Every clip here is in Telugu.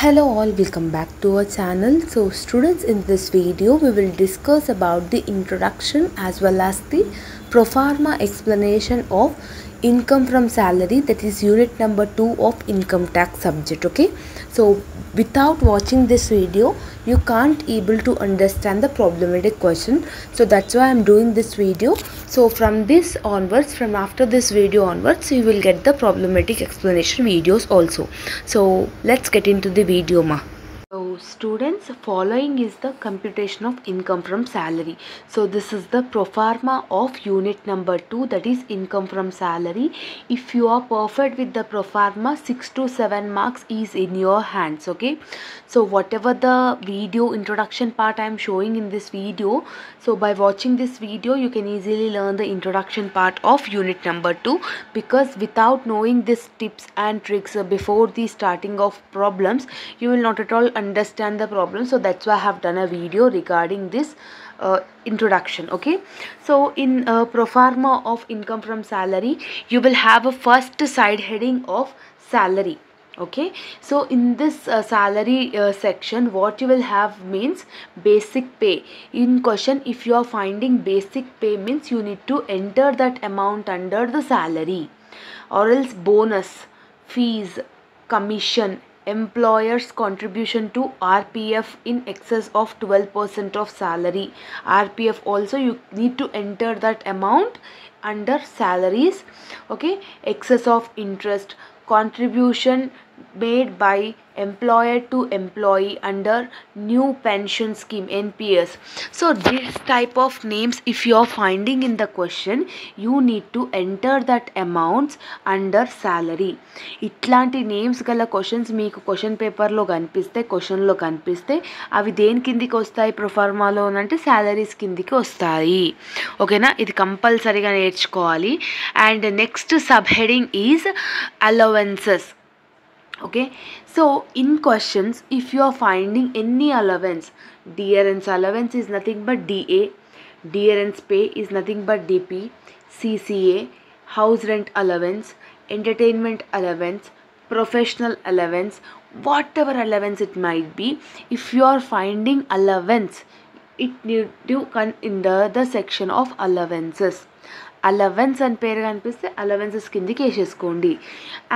Hello all, welcome back to our channel. So students, in this video we will discuss about the introduction as well as the pro forma explanation of income from salary, that is unit number 2 of income tax subject. Okay, so without watching this video you can't able to understand the problematic question, so that's why I'm doing this video. So from this onwards, from after this video onwards, you will get the problematic explanation videos also. So let's get into the video ma. So students, following is the computation of income from salary. So this is the pro forma of unit number 2, that is income from salary. If you are perfect with the pro forma, 6 to 7 marks is in your hands. Okay, so whatever the video introduction part I am showing in this video, so by watching this video you can easily learn the introduction part of unit number 2, because without knowing these tips and tricks before the starting of problems, you will not at all understand the problem. So that's why I have done a video regarding this introduction. Okay, so in pro forma of income from salary, you will have a first side heading of salary. Okay, so in this salary section, what you will have means basic pay. In question, if you are finding basic pay, means you need to enter that amount under the salary, or else bonus, fees, commission, employer's contribution to RPF in excess of 12% of salary. RPF also you need to enter that amount under salaries. Okay, excess of interest, contribution made by employer to employee under new pension scheme, NPS. So this type of names, if you are finding in the question, you need to enter that amounts under salary. ఇట్లాంటి నేమ్స్ గల క్వశ్చన్స్ మీకు క్వశ్చన్ పేపర్లో కనిపిస్తే, క్వశ్చన్లో కనిపిస్తే, అవి దేని కిందికి వస్తాయి ప్రొఫార్మాలో అంటే శాలరీస్ కిందికి వస్తాయి. ఓకేనా, ఇది కంపల్సరీగా నేర్చుకోవాలి. And next sub heading is allowances. Okay, so in questions, if you are finding any allowance, dearance allowance is nothing but DA, dearance pay is nothing but DP, CCA, house rent allowance, entertainment allowance, professional allowance, whatever allowance it might be, if you are finding allowance, it need to come in the section of allowances. Allowance అని పేరు కనిపిస్తే అలవెన్సెస్ కిందికి వేసేసుకోండి.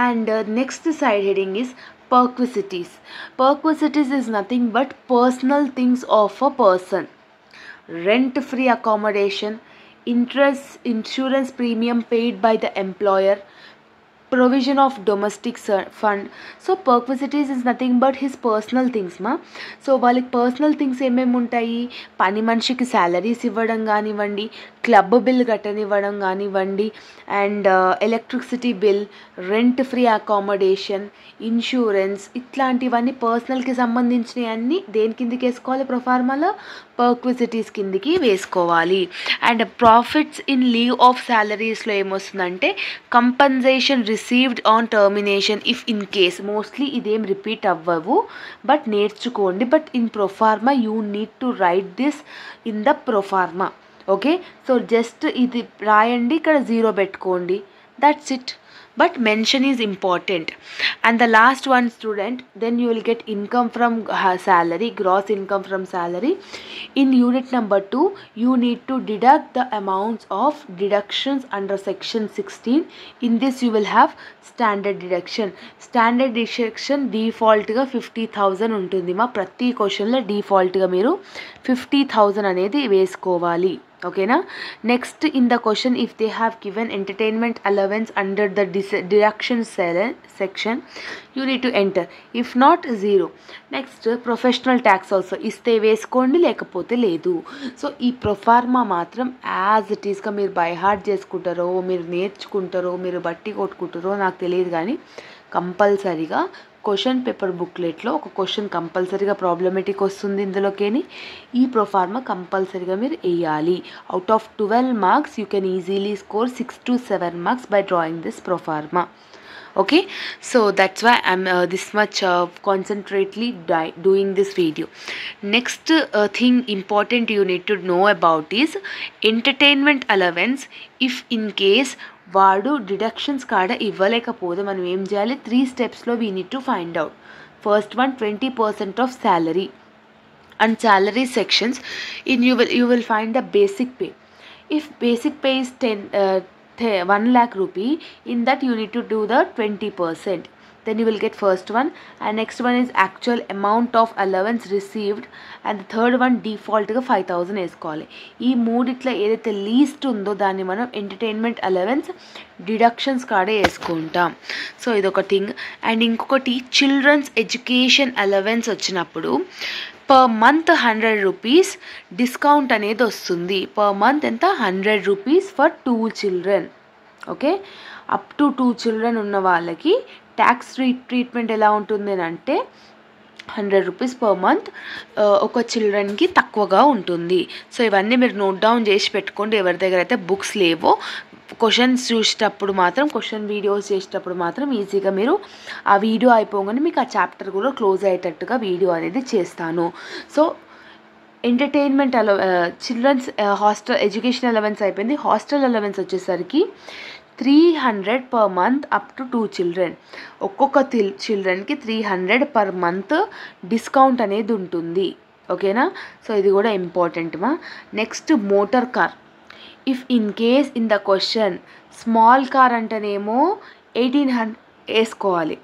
And next side heading is perquisites. Perquisites is nothing but personal things of a person. Rent free accommodation, interest, insurance premium paid by the employer, provision of domestic fund. So perquisities is nothing but his personal things ma. So వాళ్ళకి పర్సనల్ థింగ్స్ ఏమేమి ఉంటాయి, పని మనిషికి శాలరీస్ ఇవ్వడం కానివ్వండి, క్లబ్ బిల్ కట్టనివ్వడం కానివ్వండి, and electricity bill, rent free accommodation, insurance, ఇట్లాంటివన్నీ పర్సనల్కి సంబంధించినవి అన్నీ దేని కిందికి వేసుకోవాలి ప్రొఫార్మాలో, పర్క్విసిటీస్ కిందికి వేసుకోవాలి. And profits in lieu of శాలరీస్లో ఏమొస్తుందంటే compensation received on termination if in case. Mostly ఇదేం రిపీట్ అవ్వవు, బట్ నేర్చుకోండి. But in proforma you need to write this in the proforma. Okay, so just ఇది రాయండి, ఇక్కడ 0 పెట్టుకోండి, that's it. But mention is important. And the last one, student, then you will get income from salary, gross income from salary. In unit number 2, you need to deduct the amounts of deductions under section 16. In this you will have standard deduction. Standard deduction default ga 50,000 ఉంటుంది మా. ప్రతి క్వశ్చన్లో డిఫాల్ట్గా మీరు 50,000 అనేది వేసుకోవాలి. ఓకేనా. Next in the question, if they have given entertainment allowance under the deduction section, you need to enter, if not 0. Next professional tax also ఇస్తే వేసుకోండి, లేకపోతే లేదు. సో ఈ ప్రొఫార్మా మాత్రం యాజ్ ఇట్ ఈస్గా మీరు బై హార్ట్ చేసుకుంటారో, మీరు నేర్చుకుంటారో, మీరు బట్టి కొట్టుకుంటారో నాకు తెలియదు, కానీ కంపల్సరీగా క్వశ్చన్ పేపర్ బుక్లెట్లో ఒక క్వశ్చన్ కంపల్సరీగా ప్రాబ్లమేటిక్ వస్తుంది ఇందులోకేని. ఈ ప్రొఫార్మా కంపల్సరీగా మీరు వేయాలి. Out of 12 marks you can easily score 6 to 7 marks by drawing this proforma. Okay, so that's why I'm this much concentrately doing this video. Next thing important you need to know about is entertainment allowance. If in case వాడు డిడక్షన్స్ కాడ ఇవ్వలేకపోతే మనం ఏం చేయాలి, 3 స్టెప్స్లో we need to find out. first one 20% of salary. And salary sections, you will find the basic pay. If basic pay is 1 lakh rupee, in that you need to do the 20%. Then you will get first one, and next one is actual amount of allowance received, and the third one default గా 5000 వేసుకోవాలి. ఈ మూడిట్లో ఏదైతే లీస్ట్ ఉందో దాన్ని మనం ఎంటర్టైన్మెంట్ అలవెన్స్ డిడక్షన్స్ కాడే వేసుకుంటాం. సో ఇదొక థింగ్. అండ్ ఇంకొకటి చిల్డ్రన్స్ ఎడ్యుకేషన్ అలవెన్స్ వచ్చినప్పుడు పర్ మంత్ 100 రూపీస్ డిస్కౌంట్ అనేది వస్తుంది. పర్ మంత్ ఎంత? 100 rupees for 2 children. Okay, up to 2 children ఉన్న వాళ్ళకి ట్యాక్స్ ట్రీట్మెంట్ ఎలా ఉంటుంది అని అంటే 100 రూపీస్ పర్ మంత్ ఒక చిల్డ్రన్కి తక్కువగా ఉంటుంది. సో ఇవన్నీ మీరు నోట్ డౌన్ చేసి పెట్టుకోండి. ఎవరి దగ్గర అయితే బుక్స్ లేవో క్వశ్చన్స్ చూసేటప్పుడు మాత్రం, క్వశ్చన్ వీడియోస్ చేసేటప్పుడు మాత్రం ఈజీగా మీరు ఆ వీడియో అయిపోగానే మీకు ఆ చాప్టర్ కూడా క్లోజ్ అయ్యేటట్టుగా వీడియో అనేది చేస్తాను. So entertainment children's hostel education allowance అయిపోయింది. హాస్టల్ అలవెన్స్ వచ్చేసరికి 300 per month up to 2 children. ఒక్కొక్క చిల్డ్రన్కి 300 పర్ మంత్ డిస్కౌంట్ అనేది ఉంటుంది. ఓకేనా? సో ఇది కూడా ఇంపార్టెంట్ మా. Next motor car. If in case in the question small car అంటేనేమో 1800 వేసుకోవాలి.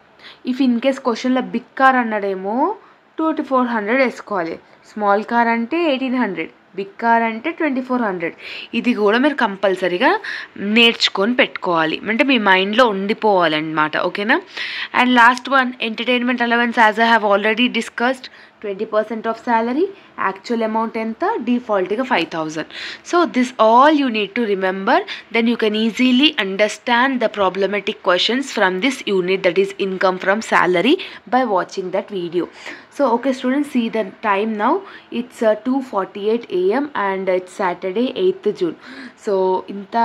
ఇఫ్ ఇన్ కేస్ క్వశ్చన్లో బిగ్ కార్ అన్నాడేమో 2400 వేసుకోవాలి. స్మాల్ కార్ అంటే 1800, బిగ్ కార్ అంటే 2400. ఇది కూడా మీరు కంపల్సరీగా నేర్చుకొని పెట్టుకోవాలి, అంటే మీ మైండ్లో ఉండిపోవాలన్నమాట. ఓకేనా? And last one entertainment allowance, as I have already discussed, 20% of salary, actual amount ఎంత? డిఫాల్ట్గా 5000. So this all you need to remember. Then you can easily understand the problematic questions from this unit, that is income from salary, by watching that video. So okay students, see the time now. It's 2:48 AM and it's Saturday 8th June. So ఇంత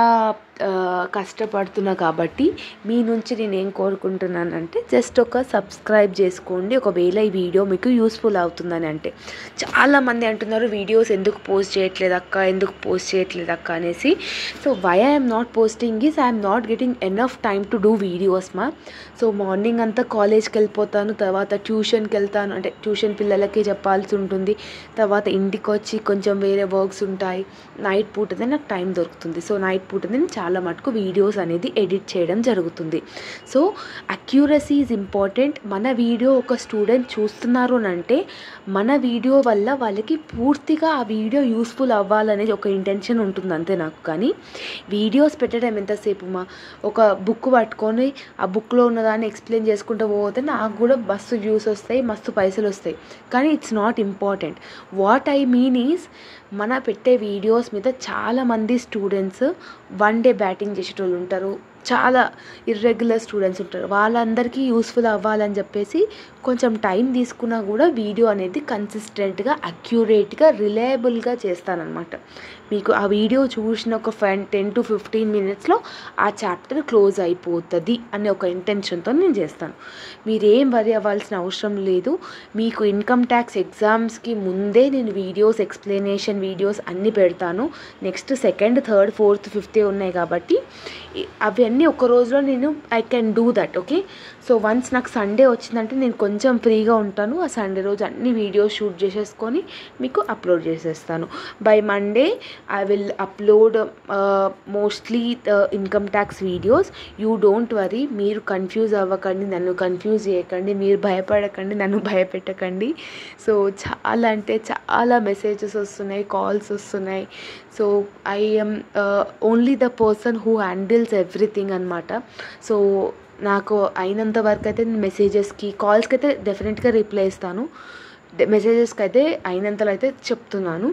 కష్టపడుతున్నా కాబట్టి మీ నుంచి నేను ఏం కోరుకుంటున్నానంటే జస్ట్ ఒక సబ్స్క్రైబ్ చేసుకోండి, ఒకవేళ ఈ వీడియో మీకు యూస్ఫుల్ అవుతుందని అంటే. చాలామంది అంటున్నారు వీడియోస్ ఎందుకు పోస్ట్ చేయట్లేదు అక్క అనేసి. So why I'm not posting is I'm not getting enough time to do videos మా. సో మార్నింగ్ అంతా కాలేజ్కి వెళ్ళిపోతాను, తర్వాత ట్యూషన్కి వెళ్తాను, అంటే ట్యూషన్ పిల్లలకి చెప్పాల్సి ఉంటుంది, తర్వాత ఇంటికి వచ్చి కొంచెం వేరే వర్క్స్ ఉంటాయి, నైట్ పూటనే నాకు టైం దొరుకుతుంది. సో నైట్ పూటనే చాలా మటుకు వీడియోస్ అనేది ఎడిట్ చేయడం జరుగుతుంది. So accuracy is important. మన వీడియో ఒక స్టూడెంట్ చూస్తున్నారు అని అంటే మన వీడియో వల్ల వాళ్ళకి పూర్తిగా ఆ వీడియో యూస్ఫుల్ అవ్వాలనేది ఒక ఇంటెన్షన్ ఉంటుంది అంతే నాకు. కానీ వీడియోస్ పెట్టడం ఎంతసేపు మా, ఒక బుక్ పట్టుకొని ఆ బుక్లో ఉన్నదాన్ని ఎక్స్ప్లెయిన్ చేసుకుంటూ పోతే నాకు కూడా మస్తు వ్యూస్ వస్తాయి, మస్తు పైసలు వస్తాయి. కానీ it's not important. What I mean is మన పెట్టే వీడియోస్ మీద చాలామంది స్టూడెంట్స్ 1 డే బ్యాటింగ్ చేసేటోళ్ళు ఉంటారు, చాలా ఇర్రెగ్యులర్ స్టూడెంట్స్ ఉంటారు. వాళ్ళందరికీ యూస్ఫుల్ అవ్వాలని చెప్పేసి కొంచెం టైం తీసుకున్నా కూడా వీడియో అనేది కన్సిస్టెంట్గా, అక్యురేట్గా, రిలయబుల్గా చేస్తానన్నమాట. మీకు ఆ వీడియో చూసిన ఒక 10 to 15 మినిట్స్లో ఆ చాప్టర్ క్లోజ్ అయిపోతుంది అనే ఒక ఇంటెన్షన్తో నేను చేస్తాను. మీరేం వరి అవ్వాల్సిన అవసరం లేదు. మీకు ఇన్కమ్ ట్యాక్స్ ఎగ్జామ్స్కి ముందే నేను వీడియోస్, ఎక్స్ప్లెనేషన్ వీడియోస్ అన్నీ పెడతాను. Next 2nd, 3rd, 4th, 5th ఉన్నాయి కాబట్టి అవన్నీ ఒక రోజులో నేను I can do that. Okay, so once నాకు సండే వచ్చిందంటే నేను కొంచెం ఫ్రీగా ఉంటాను. ఆ సండే రోజు అన్ని వీడియోస్ షూట్ చేసేసుకొని మీకు అప్లోడ్ చేసేస్తాను. By Monday I will upload mostly income tax videos. You don't worry, మీరు కన్ఫ్యూజ్ అవ్వకండి, నన్ను కన్ఫ్యూజ్ చేయకండి, మీరు భయపడకండి, నన్ను భయపెట్టకండి. సో చాలా అంటే చాలా మెసేజెస్ వస్తున్నాయి, కాల్స్ వస్తున్నాయి. So I M only the person who handles everything అనమాట. సో నాకు అయినంత వరకు అయితే నేను మెసేజెస్కి, కాల్స్కి అయితే డెఫినెట్గా రిప్లై ఇస్తాను, మెసేజెస్కి అయితే అయినంతలో అయితే చెప్తున్నాను.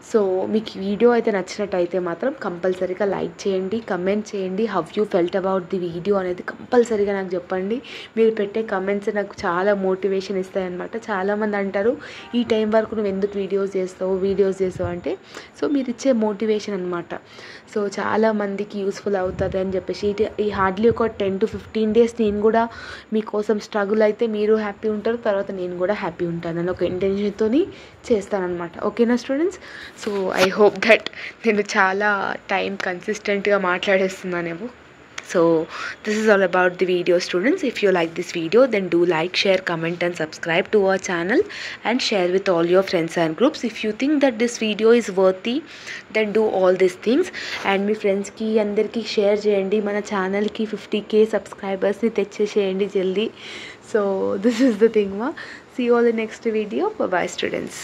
సో మీకు వీడియో అయితే నచ్చినట్టయితే మాత్రం కంపల్సరీగా లైక్ చేయండి, కమెంట్ చేయండి. How you felt about the video అనేది కంపల్సరీగా నాకు చెప్పండి. మీరు పెట్టే కమెంట్స్ నాకు చాలా మోటివేషన్ ఇస్తాయన్నమాట. చాలామంది అంటారు ఈ టైం వరకు నువ్వు ఎందుకు వీడియోస్ చేస్తావు అంటే, సో మీరు ఇచ్చే మోటివేషన్ అనమాట. సో చాలామందికి యూస్ఫుల్ అవుతుంది అని చెప్పేసి ఈ హార్డ్లీ ఒక 10 to 15 days నేను కూడా మీకోసం స్ట్రగుల్ అయితే మీరు హ్యాపీ ఉంటారు, తర్వాత నేను కూడా హ్యాపీ ఉంటాను అని ఒక ఇంటెన్షన్తో చేస్తానన్నమాట. ఓకేనా students? So I hope that నేను చాలా టైం కన్సిస్టెంట్గా మాట్లాడేస్తున్నానేమో. So this is all about the video, students. If you like this video, then do like, share, comment and subscribe to our channel and share with all your friends and groups. If you think that this video is worthy, then do all these things and మీ ఫ్రెండ్స్కి అందరికీ షేర్ చేయండి. మన ఛానల్కి 50K సబ్స్క్రైబర్స్ని తెచ్చేసేయండి జల్దీ. So this is the thing మా. See you all in next video. Bye bye, students.